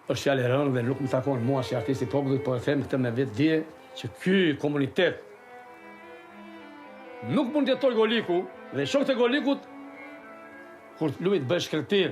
është fjalë e rëndë dhe nuk më takon mua si artist i popullit, po e them këtë me vetë dije që ky komunitet nuk mund të jetoj goliku dhe shokët e golikut kur luajt bëj shkretir.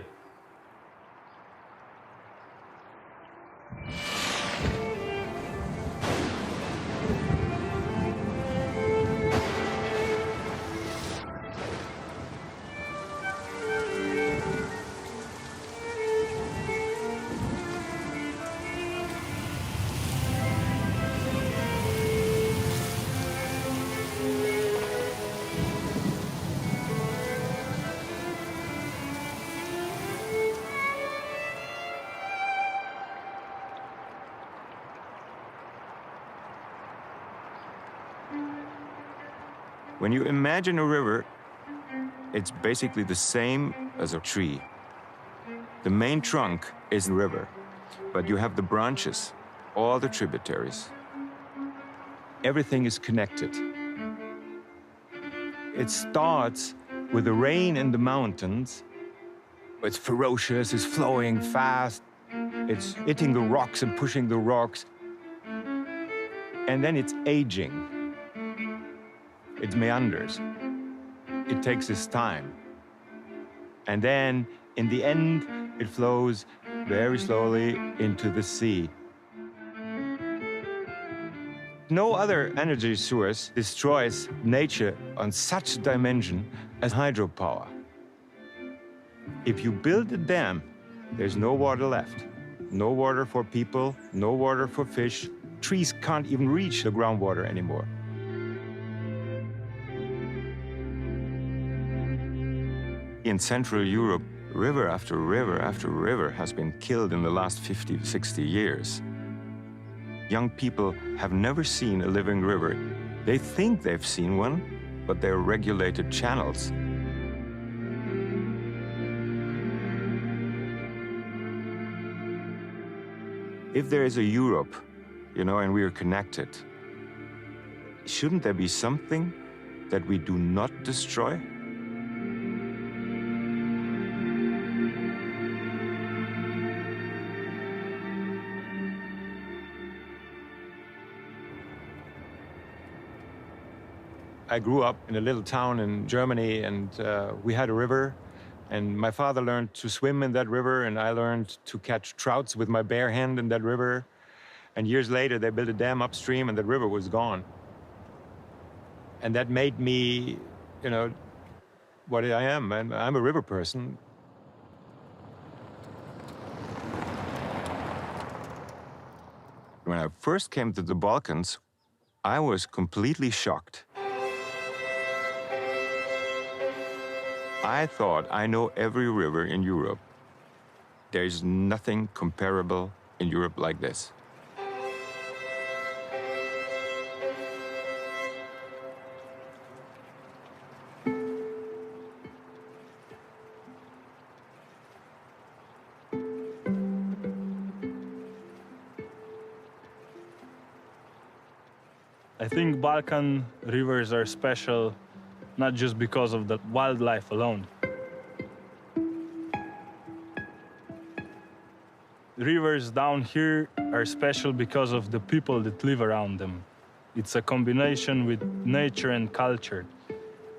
When you imagine a river, it's basically the same as a tree. The main trunk is the river, but you have the branches, all the tributaries. Everything is connected. It starts with the rain in the mountains. It's ferocious, it's flowing fast, it's hitting the rocks and pushing the rocks. And then it's aging. It meanders. It takes its time. And then, in the end, it flows very slowly into the sea. No other energy source destroys nature on such a dimension as hydropower. If you build a dam, there's no water left. No water for people, no water for fish. Trees can't even reach the groundwater anymore. In Central Europe, river after river after river has been killed in the last 50, 60 years. Young people have never seen a living river. They think they've seen one, but they're regulated channels. If there is a Europe, and we are connected, shouldn't there be something that we do not destroy? I grew up in a little town in Germany, and we had a river, and my father learned to swim in that river, and I learned to catch trouts with my bare hand in that river. And years later, they built a dam upstream, and the river was gone. And that made me, what I am. I'm a river person. When I first came to the Balkans, I was completely shocked. I thought I know every river in Europe. There's nothing comparable in Europe like this. I think Balkan rivers are special not just because of the wildlife alone. Rivers down here are special because of the people that live around them. It's a combination with nature and culture.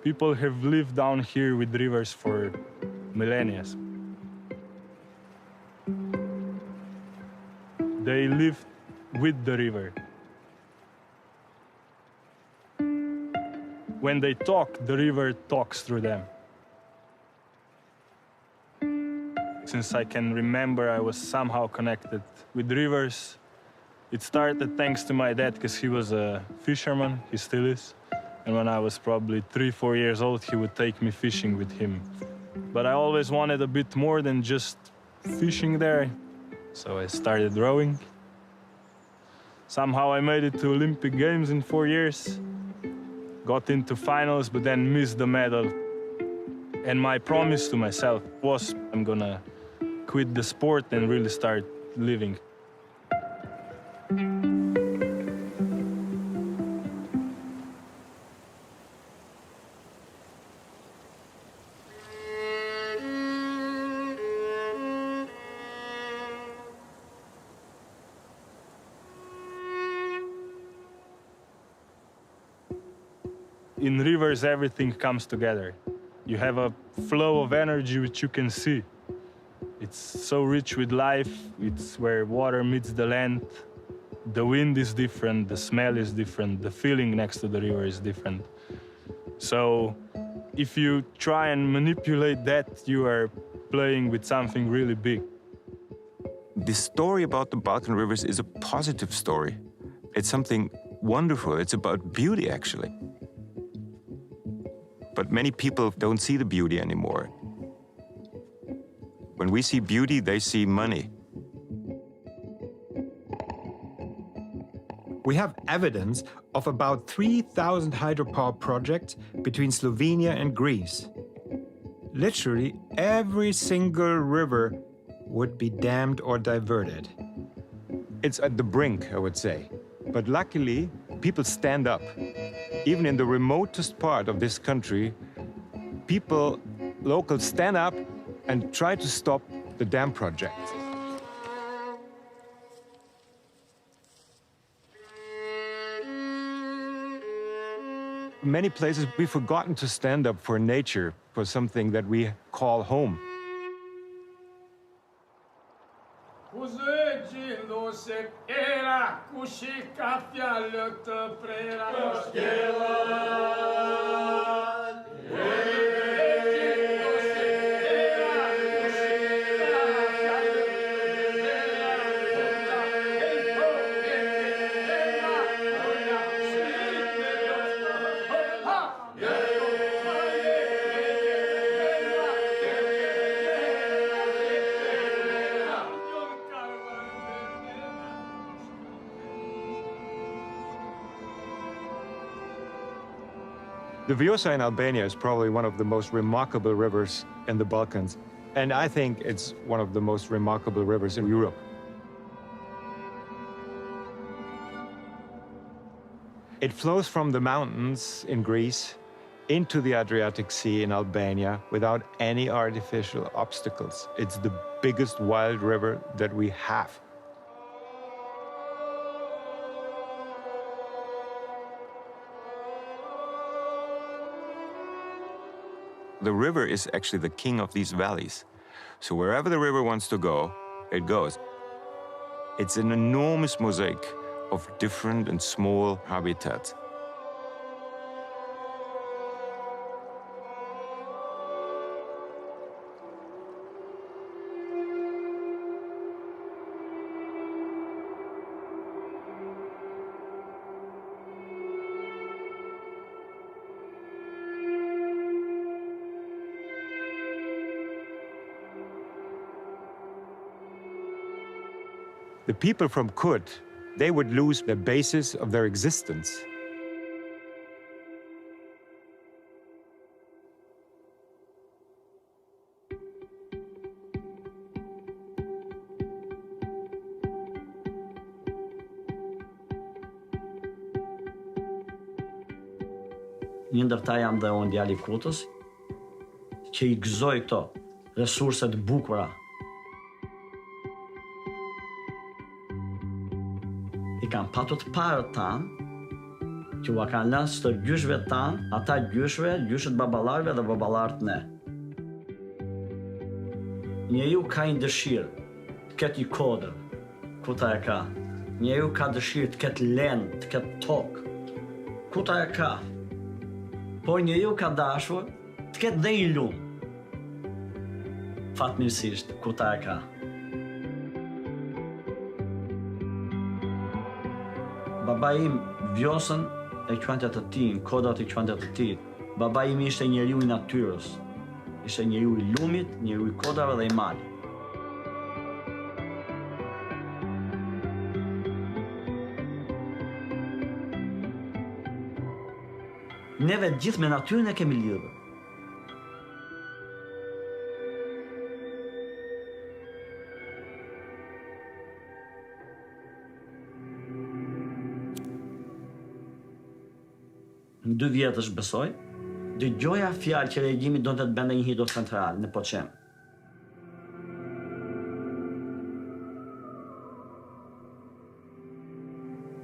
People have lived down here with rivers for millennia. They live with the river. When they talk, the river talks through them. Since I can remember, I was somehow connected with rivers. It started thanks to my dad, because he was a fisherman, he still is. And when I was probably 3-4 years old, he would take me fishing with him. But I always wanted a bit more than just fishing there, so I started rowing. Somehow I made it to Olympic Games in 4 years. Got into finals, but then missed the medal. And my promise to myself was, I'm gonna quit the sport and really start living. in rivers, everything comes together. You have a flow of energy which you can see. It's so rich with life. It's where water meets the land. The wind is different, the smell is different, the feeling next to the river is different. So if you try and manipulate that, you are playing with something really big. The story about the Balkan rivers is a positive story. It's something wonderful. It's about beauty, actually. But many people don't see the beauty anymore. When we see beauty, they see money. We have evidence of about 3,000 hydropower projects between Slovenia and Greece. Literally every single river would be dammed or diverted. It's at the brink, I would say. But luckily, people stand up. Even in the remotest part of this country, locals stand up and try to stop the dam project. Many places we've forgotten to stand up for nature, for something that we call home. The Vjosa in Albania is probably one of the most remarkable rivers in the Balkans, and I think it's one of the most remarkable rivers in Europe. It flows from the mountains in Greece into the Adriatic Sea in Albania without any artificial obstacles. It's the biggest wild river that we have. The river is actually the king of these valleys. So wherever the river wants to go, it goes. It's an enormous mosaic of different and small habitats. The people from Kut, they would lose the basis of their existence. Një ndër ta jam dhe unë djali Kutës, që I gëzoj këto resurset bukura. I kam patur të parët tanë, që ua kanë lënë së të gjyshve tanë, ata gjyshve, gjyshet babalarve dhe babalarët ne. Njeriu ka një dëshirë të ketë një kodër, Kuta e ka. Njeriu ka dëshirë të ketë lendë, të ketë tokë, Kuta e ka. Por njeriu ka dashur të ketë dhe një lumë. Fatmirësisht, Kuta e ka. Baba im Vjosën e quante të tij, kodat I quante të tij. Baba im ishte njeriu I natyrës. Ishte njeriu I lumit, njeriu I kodave dhe I malit. Neve gjithë me natyrën e kemi lidhur. Në 2 vjetësh besoj, dëgjoja fjalë që regjimi donte të bënte një hidrocentral në Poçem.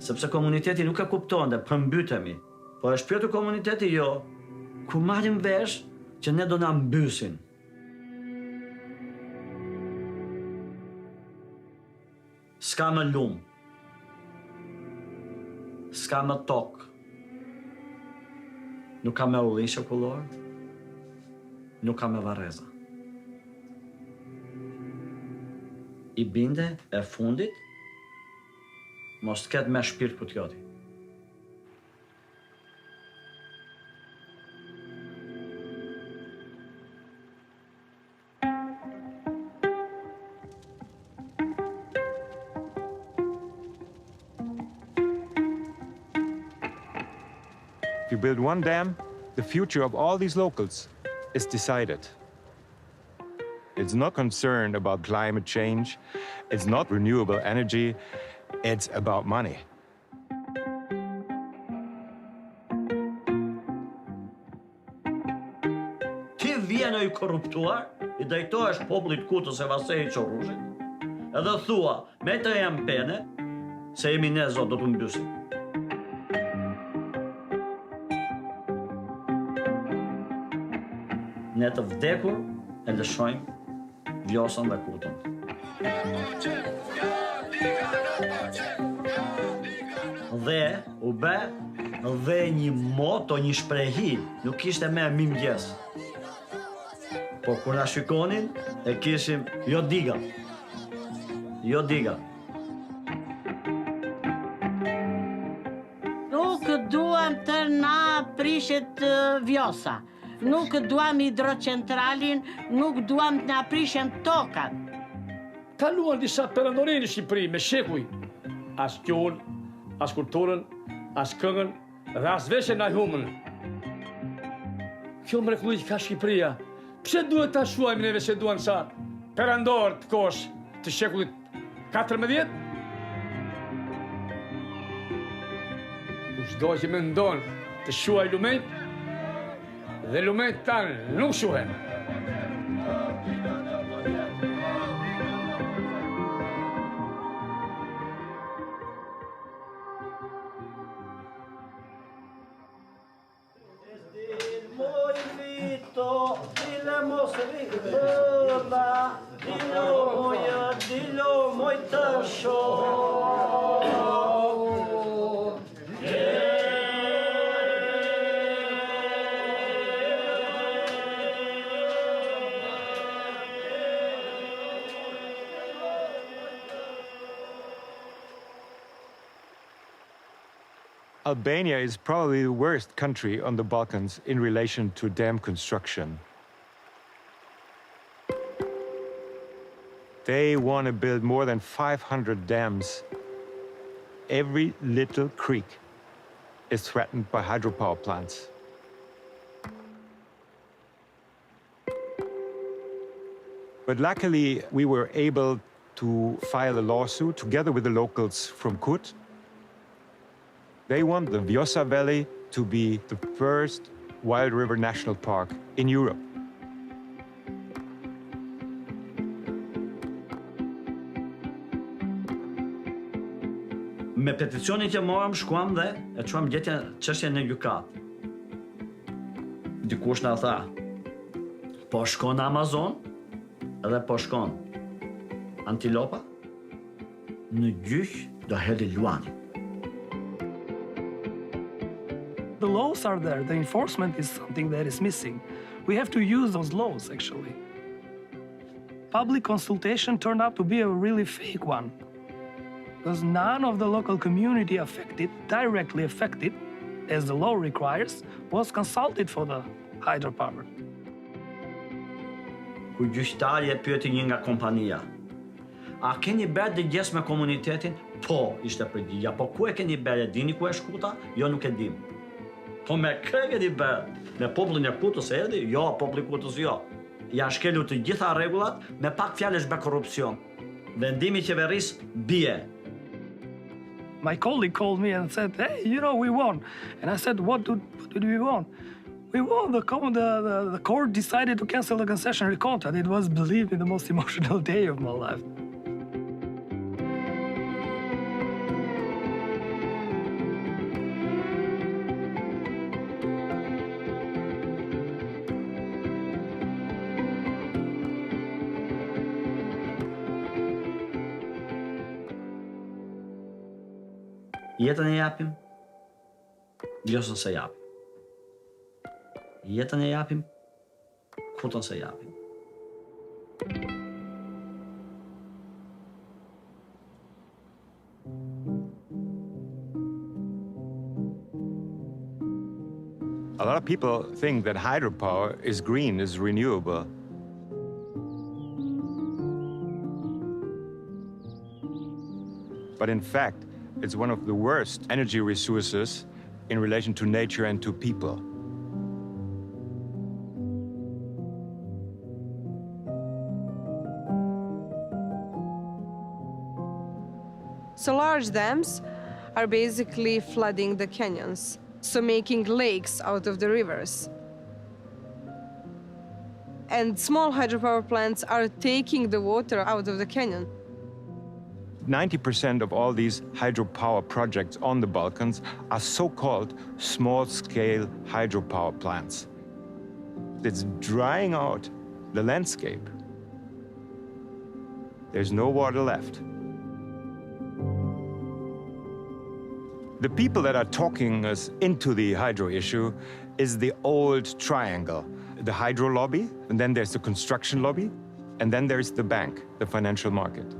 Sepse komuniteti nuk e kuptonte, përmbytemi. Po e shpjetu komuniteti jo, ku marrim vesh që ne do na mbysin. S'ka më lumë, s'ka më tokë, nuk ka me ullin shokullor, nuk ka me vareza. I binde e fundit, mos t'ket me shpirt patrioti. If you build one dam, the future of all these locals is decided. It's not concerned about climate change, it's not renewable energy, it's about money. Ti vjen e i korruptuar, i drejtohesh popullit Kutës e Vasejit Qorrushit, edhe thua, me të jam pene, se jemi ne zot do të mbysim. Ne të vdekur e lëshojmë Vjosën dhe Kutën. Dhe u bë dhe një moto, një shprehi, nuk ishte me mimgjes. Po kur na shikonin, e kishim jo diga. Jo diga. Nuk duam të na prishet Vjosa. Nuk duam hidrocentralin, nuk duam të na prishen tokat. Kaluan disa perëndori në Shqipëri me shekuj. As gjuhën, as kulturën, as këngën dhe as veshjen e humën. Kjo mrekulli që ka Shqipëria, pse duhet ta shuajmë neve se duan sa perëndor të kohës të shekullit 14? Çdo që mendon të shuaj lumejt, dhe lumejt tanë nuk shuhen. Albania is probably the worst country on the Balkans in relation to dam construction. They want to build more than 500 dams. Every little creek is threatened by hydropower plants. But luckily, we were able to file a lawsuit together with the locals from Kut. They want the Vjosa Valley to be the first wild river national park in Europe. Me peticionin që morëm, shkuam dhe e çuam çështjen në gjykat. Dikush na tha, po shkon në Amazon edhe po shkon antilopa, në gjyq do hedhi luani. The laws are there. The enforcement is something that is missing. We have to use those laws, actually. Public consultation turned out to be a really fake one, because none of the local community affected, directly affected, as the law requires, was consulted for the hydropower. Kur gjyqtari e pyeti një nga kompania, a keni bërë dëgjes me komunitetin? Po, ishte përgjigja. Po ku e keni bërë? E dini ku e shkuta? Jo, nuk e dim. Po me kë e keni bërë? Me popullin e Kutës erdhi? Jo, populli i Kutës jo. Ja shkelu të gjitha rregullat, me pak fjalësh bë korrupsion. Vendimi i qeverisë bie. My colleague called me and said, hey, we won. And I said, what did we won? We won. The court decided to cancel the concessionary contract. It was, believe me, the most emotional day of my life. Jetën e japim, vjosën se japim. Jetën e japim, kutën se japim. A lot of people think that hydropower is green, is renewable. But in fact, it's one of the worst energy resources in relation to nature and to people. So large dams are basically flooding the canyons, so making lakes out of the rivers. And small hydropower plants are taking the water out of the canyon. 90% of all these hydropower projects on the Balkans are so-called small-scale hydropower plants. It's drying out the landscape. There's no water left. The people that are talking us into the hydro issue is the old triangle. The hydro lobby, and then there's the construction lobby, and then there's the bank, the financial market.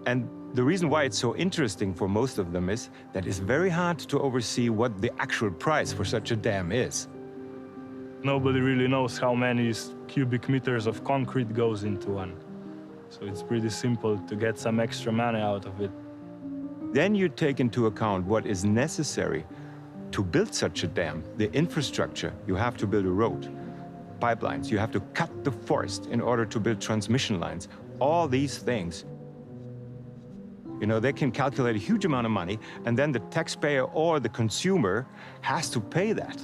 And the reason why it's so interesting for most of them is that it's very hard to oversee what the actual price for such a dam is. Nobody really knows how many cubic meters of concrete goes into one. So it's pretty simple to get some extra money out of it. Then you take into account what is necessary to build such a dam, the infrastructure. You have to build a road, pipelines, you have to cut the forest in order to build transmission lines. All these things, you know, they can calculate a huge amount of money, and then the taxpayer or the consumer has to pay that.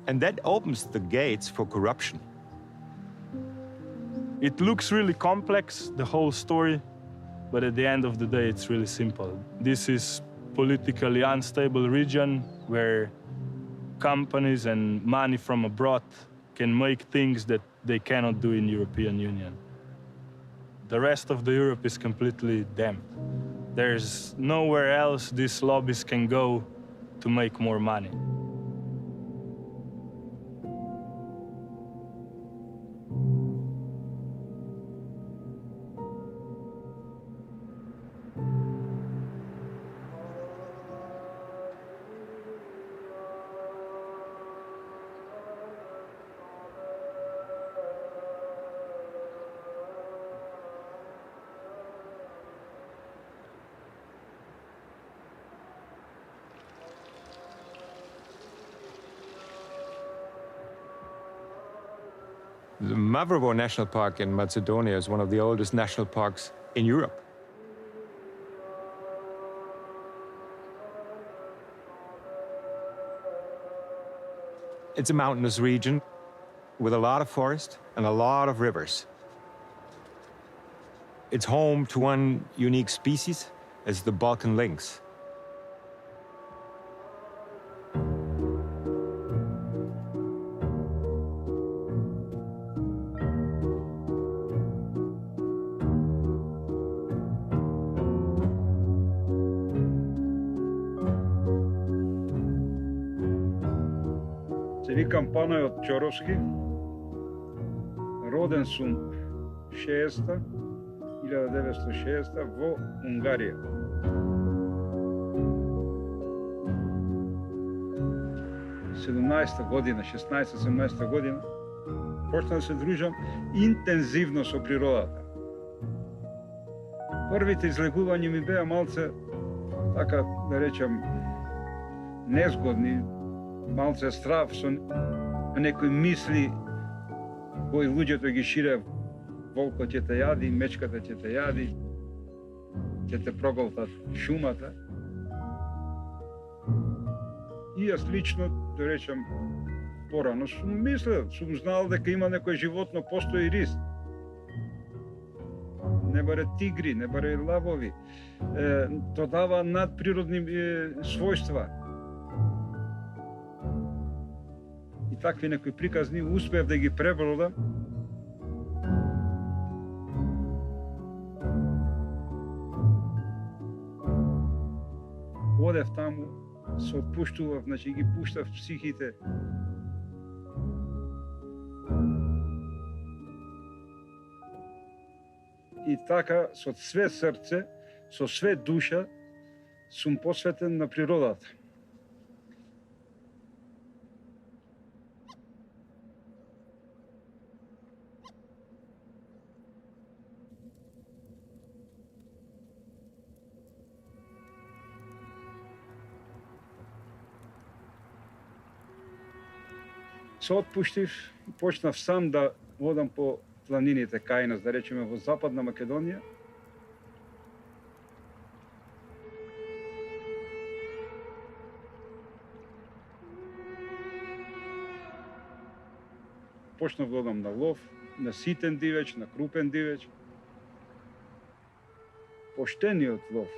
And that opens the gates for corruption. It looks really complex, the whole story, but at the end of the day, it's really simple. This is politically unstable region where companies and money from abroad can make things that they cannot do in European Union. The rest of the Europe is completely damned. There's nowhere else these lobbies can go to make more money. The Mavrovo National Park in Macedonia is one of the oldest national parks in Europe. It's a mountainous region with a lot of forest and a lot of rivers. It's home to one unique species, it's the Balkan lynx. Викам Панайот Чоровски, роден сум 1906 во Унгарија. 17 година, 16-17 година, почна да се дружам интензивно со природата. Првите излегувања ми беа малце, така да речам, незгодни, малце страв со некои мисли кои луѓето ги шире. Волкот ќе те јади, мечката ќе те јади, ќе те проголтат шумата. И јас лично, да речам, порано сум мислел, сум знал дека има некој животно, постои рис. Не баре тигри, не баре лавови. То дава надприродни својства. И такви некои приказни успев да ги пребродам. се отпуштував, значи ги пуштав психите. И така, со све срце, со све душа, сум посветен на природата. Се отпуштив, почнав сам да водам по планините кај нас, да речеме во Западна Македонија. Почнав да одам на лов, на ситен дивеч, на крупен дивеч. Поштениот лов.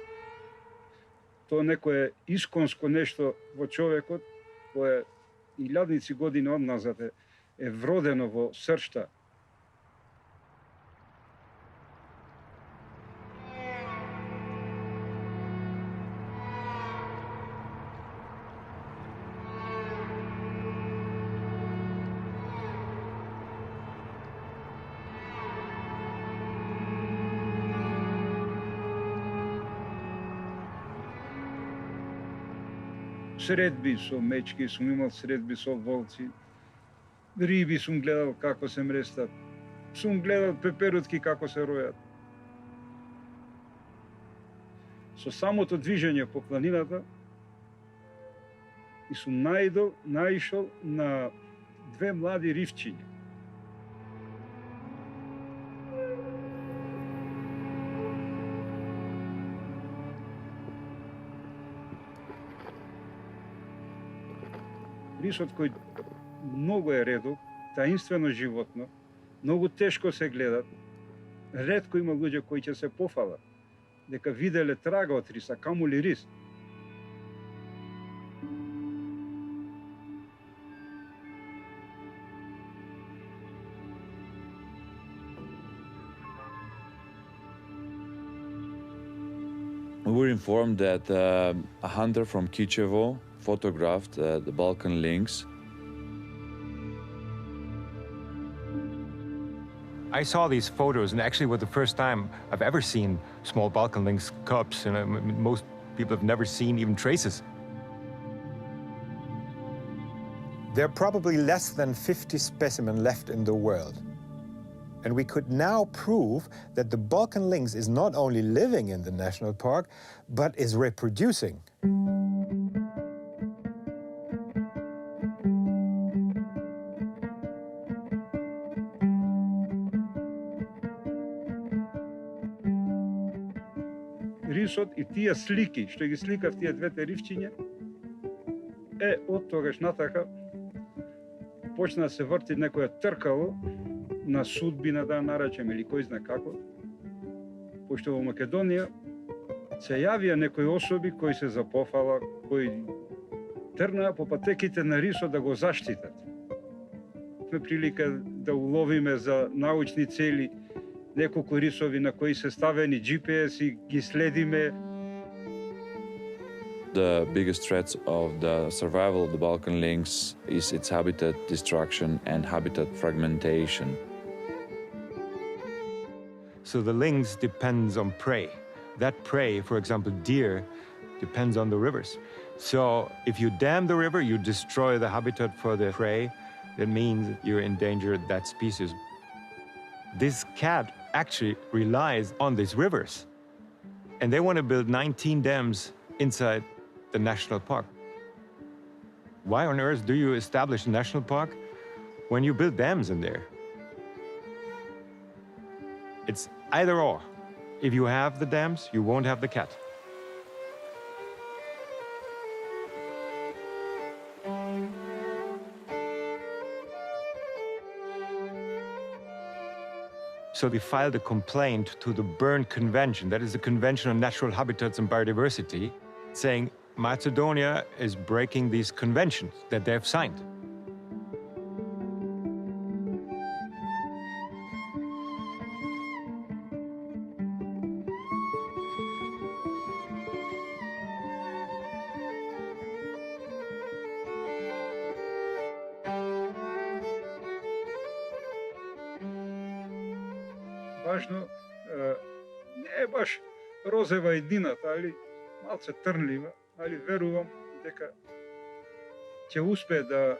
Тоа некое исконско нешто во човекот, кое илјадници години одназад е вродено во сршта. Средби со мечки, сум имал средби со волци, риби сум гледал како се мрестат, сум гледал пеперутки како се ројат. Со самото движење по планината и сум наишол на две млади ривчиња. Рисот кој многу е редок, таинствено животно, многу тешко се гледат. Ретко има луѓе кои ќе се пофалат дека виделе трага од риса, камули рис. We were informed that a hunter from Kičevo photographed the Balkan lynx. I saw these photos, and actually was the first time I've ever seen small Balkan lynx cubs. And most people have never seen even traces. There are probably less than 50 specimens left in the world. And we could now prove that the Balkan lynx is not only living in the national park, but is reproducing. Рисот и тие слики, што ги сликав тие двете ривчиња, од тогаш натака почна да се врти некоја тркало на судбина, да наречем, или кој знае како, пошто во Македонија се јавија некои особи кои се запофала, кои трнаа по патеките на рисот да го заштитат. Ме прилика да уловиме за научни цели неколку рисови на кои се ставени GPS и ги следиме. The biggest threats of the survival of the Balkan lynx is its habitat destruction and habitat fragmentation. So the lynx depends on prey. That prey, for example, deer, depends on the rivers. So if you dam the river, you destroy the habitat for the prey. That means you endanger that species. This cat actually relies on these rivers. And they want to build 19 dams inside the national park. Why on earth do you establish a national park when you build dams in there? It's either or. If you have the dams, you won't have the cat. So we filed a complaint to the Berne Convention, that is the Convention on Natural Habitats and Biodiversity, saying Macedonia is breaking these conventions that they have signed. važno, ne baš rozeva i dinat, ali malce trnljiva, ali verujem дека će uspjeti da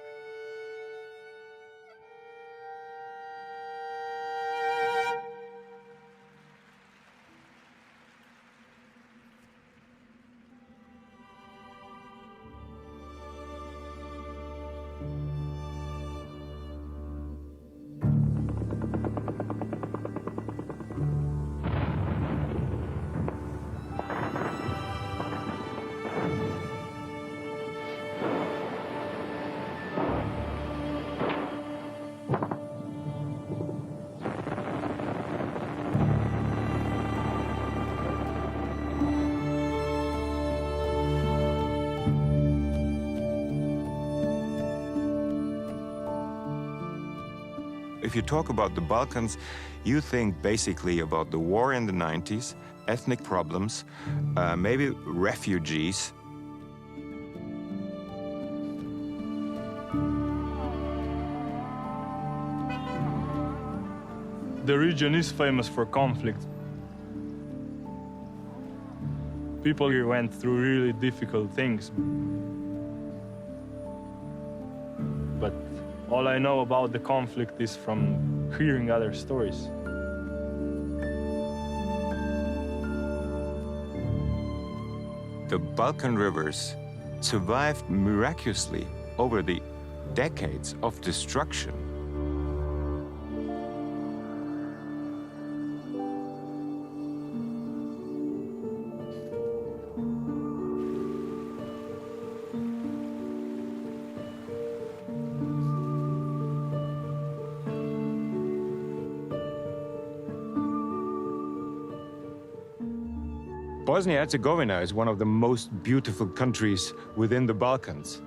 If you talk about the Balkans, you think basically about the war in the 90s, ethnic problems, maybe refugees. The region is famous for conflict. People here went through really difficult things. But all I know about the conflict is from hearing other stories. The Balkan rivers survived miraculously over the decades of destruction. Bosnia y Herzegovina is one of the most beautiful countries within the Balkans.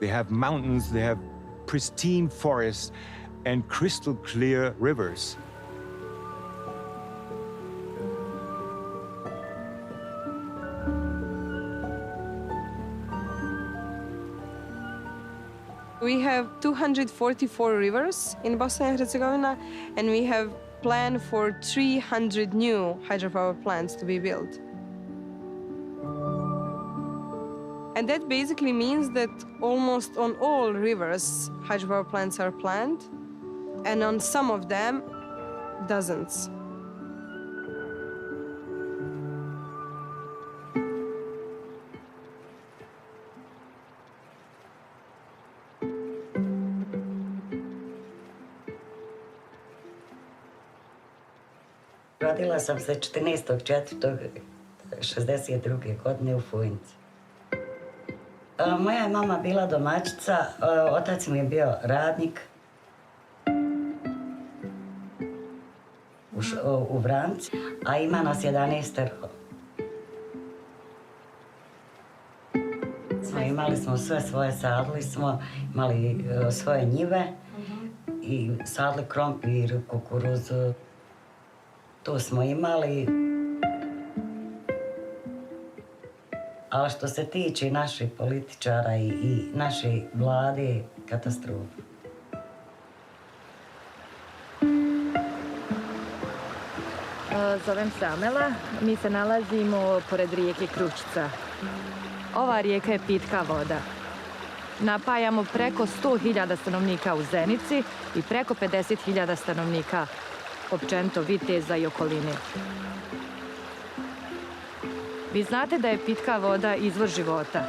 They have mountains, they have pristine forests, and crystal clear rivers. We have 244 rivers in Bosnia and Herzegovina, and we have planned for 300 new hydropower plants to be built. And that basically means that almost on all rivers, hydropower plants are planned, and on some of them, dozens. Rodila sam se 14.4.62. godine u Fujnici. Moja je mama bila domaćica, otac mi je bio radnik u Vranci, a ima nas 11. Imali smo sve svoje, sadili smo, imali svoje njive i sadili krompir, kukuruzu. To smo imali. Ali što se tiče naših političara i naše vlade, katastrofa. Zovem se Amela. Mi se nalazimo pored rijeke Kručica. Ova rijeka je pitka voda. Napajamo preko 100.000 stanovnika u Zenici i preko 50.000 stanovnika općenito Viteza i okoline. Vi znate da je pitka voda izvor života.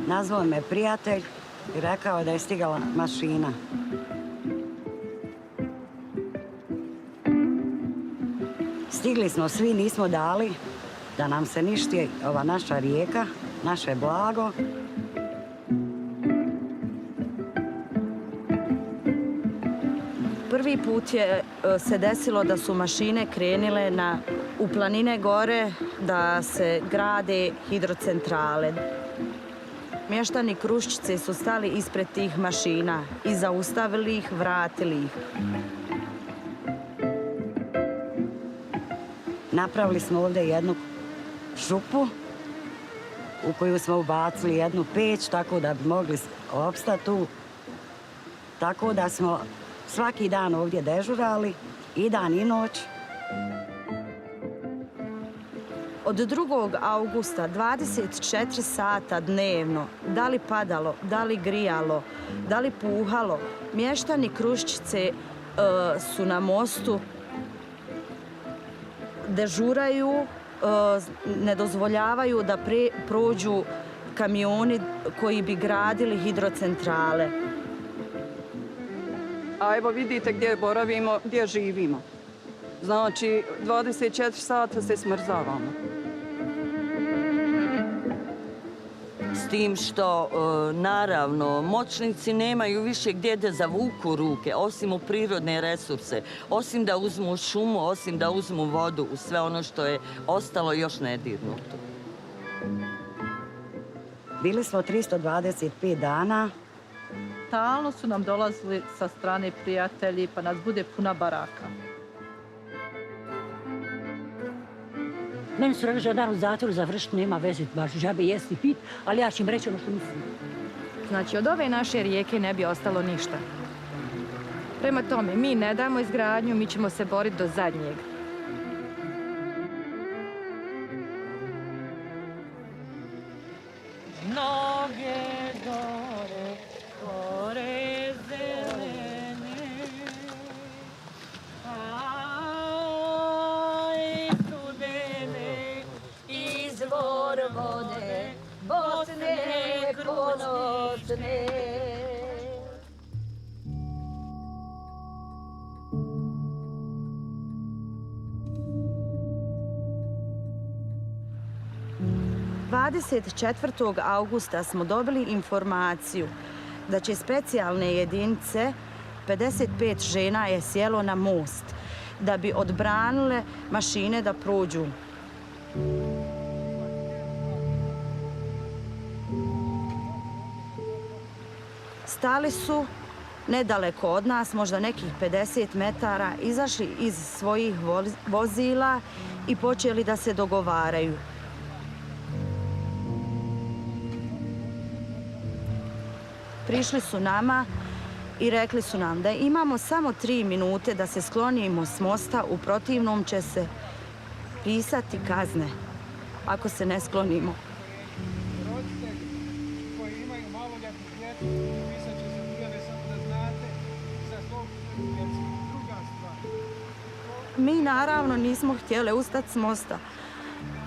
Nazvao me prijatelj i rekao da je stigala mašina. Stigli smo svi, nismo dali da nam se ništi ova naša rijeka, naše blago. Prvi put je se desilo da su mašine krenile u planine gore da se grade hidrocentrale. Mještani Kruščice su stali ispred tih mašina i zaustavili ih, vratili ih. Napravili smo ovdje jednu šupu u koju smo ubacili jednu peć tako da bi mogli opstati tu. Tako da smo svaki dan ovdje dežurali, i dan i noć. Od 2. augusta 24 sata dnevno, da li padalo, da li grijalo, da li puhalo, mještani Kruščice su na mostu, dežuraju, ne dozvoljavaju da prođu kamioni koji bi gradili hidrocentrale. A evo vidite gdje boravimo, gdje živimo. Znači, 24 sata se smrzavamo. S tim što, naravno, moćnici nemaju više gdje da zavuku ruke, osim u prirodne resurse, osim da uzmu šumu, osim da uzmu vodu, u sve ono što je ostalo još nedirnuto. Bili smo 325 dana. Stalno su nam dolazili sa strane prijatelji, pa nas bude puna baraka. Meni su rekli da dan u zatvoru završiti, nema veze, baš žabe jesti, pit, ali ja ću im reći ono što mislim. Znači, od ove naše rijeke ne bi ostalo ništa. Prema tome, mi ne damo izgradnju, mi ćemo se boriti do zadnjeg. Noge gore, gore zelene, aj studene, izvor vode, Bosne ponosne. ...24. augusta smo dobili informaciju da će specijalne jedinice, 55 žena je sjelo na most, da bi odbranile mašine da prođu. Stali su nedaleko od nas, možda nekih 50 metara, izašli iz svojih vozila i počeli da se dogovaraju. Prišli su nama i rekli su nam da imamo samo 3 minute da se sklonimo s mosta, u protivnom će se pisati kazne ako se ne sklonimo. Mi naravno nismo htjeli ustati s mosta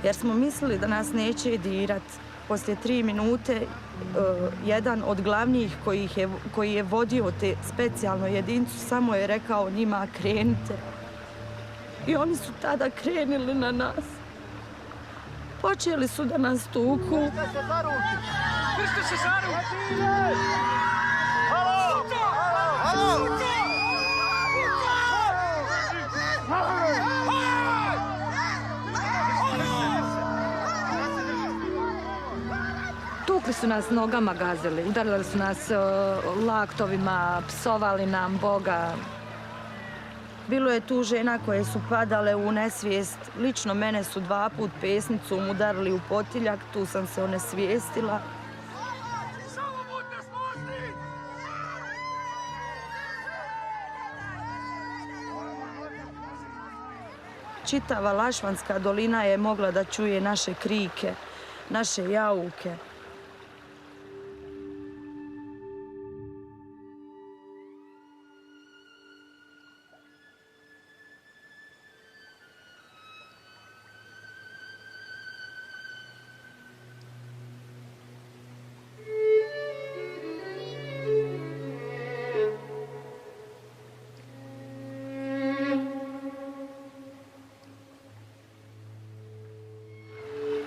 jer smo mislili da nas neće dirati. Poslije 3 minute jedan od glavnijih koji je vodio te specijalnu jedinicu samo je rekao njima krenite. I oni su tada krenuli na nas. Počeli su da nas tuku. Držite se za ruke! Držite se za ruke! Halo! Halo! Tukli su nas nogama, gazili, udarili su nas laktovima, psovali nam Boga. Bilo je tu žena koje su padale u nesvijest. Lično mene su 2 put pesnicom udarili u potiljak, tu sam se onesvijestila. Čitava Lašvanska dolina je mogla da čuje naše krike, naše jauke.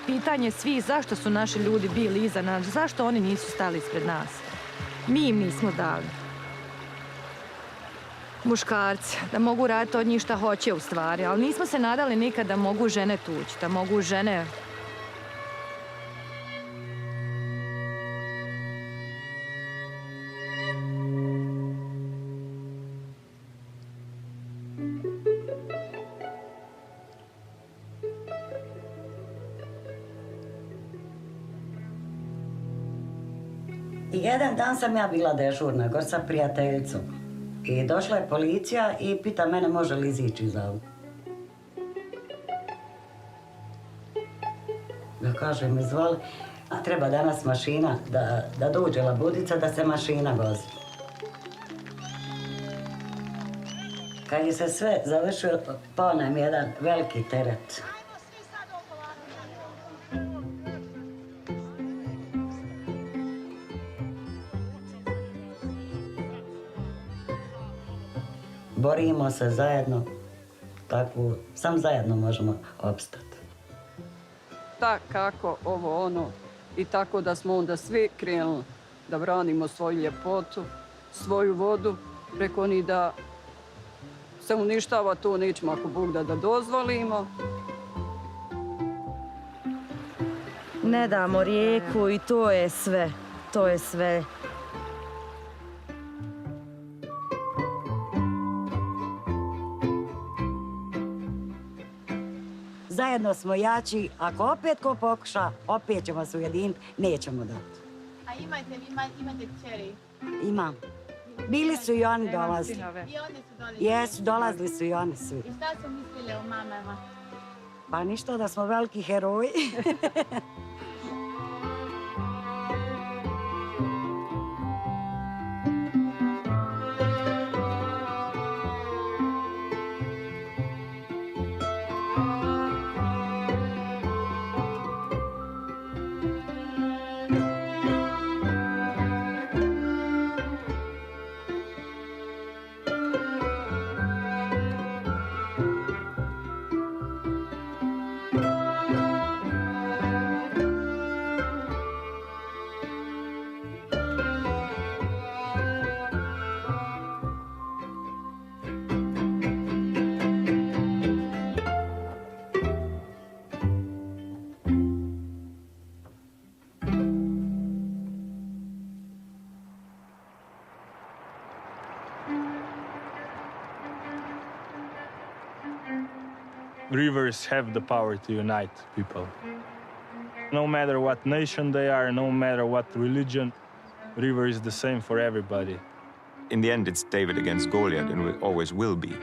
Pitanje svih zašto su naši ljudi bili iza nas, zašto oni nisu stali ispred nas. Mi im nismo dali. muškarci, da mogu raditi od njih šta hoće u stvari, ali nismo se nadali nikad da mogu žene tući, da mogu žene... I jedan dan sam ja bila dežurna, gor sa prijateljicom. I došla je policija i pita mene može li izići iz auta. Ja kažem, izvoli, a treba danas mašina, da dođe labudica, da se mašina vozi. Kad je se sve završilo, pao nam jedan veliki teret. Borimo se zajedno, tako, sam zajedno možemo opstati. Tak, kako, ovo, ono, i tako da smo onda svi krenuli da branimo svoju ljepotu, svoju vodu, preko onih da se uništava, to nećemo ako Bog da dozvolimo. Ne damo rijeku i to je sve, to je sve. Zajedno smo jači, ako opet ko pokuša, opet ćemo se ujediniti, nećemo dati. A imate kćeri? Imam. Bili su i oni dolazili. I oni su dolazili? Jesu, dolazili su i oni svi. I šta su mislili o mamama? Pa ništa, da smo veliki heroji. Rivers have the power to unite people. No matter what nation they are, no matter what religion, river is the same for everybody. In the end, it's David against Goliath, and it always will be,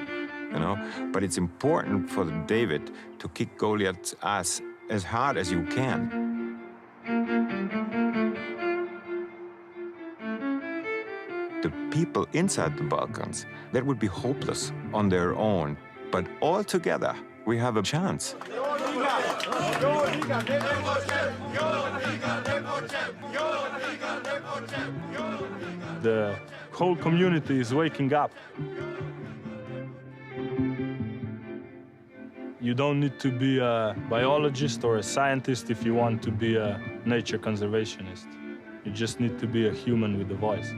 you know? But it's important for David to kick Goliath's ass as hard as you can. The people inside the Balkans, that would be hopeless on their own. But all together, we have a chance. The whole community is waking up. You don't need to be a biologist or a scientist if you want to be a nature conservationist. You just need to be a human with a voice.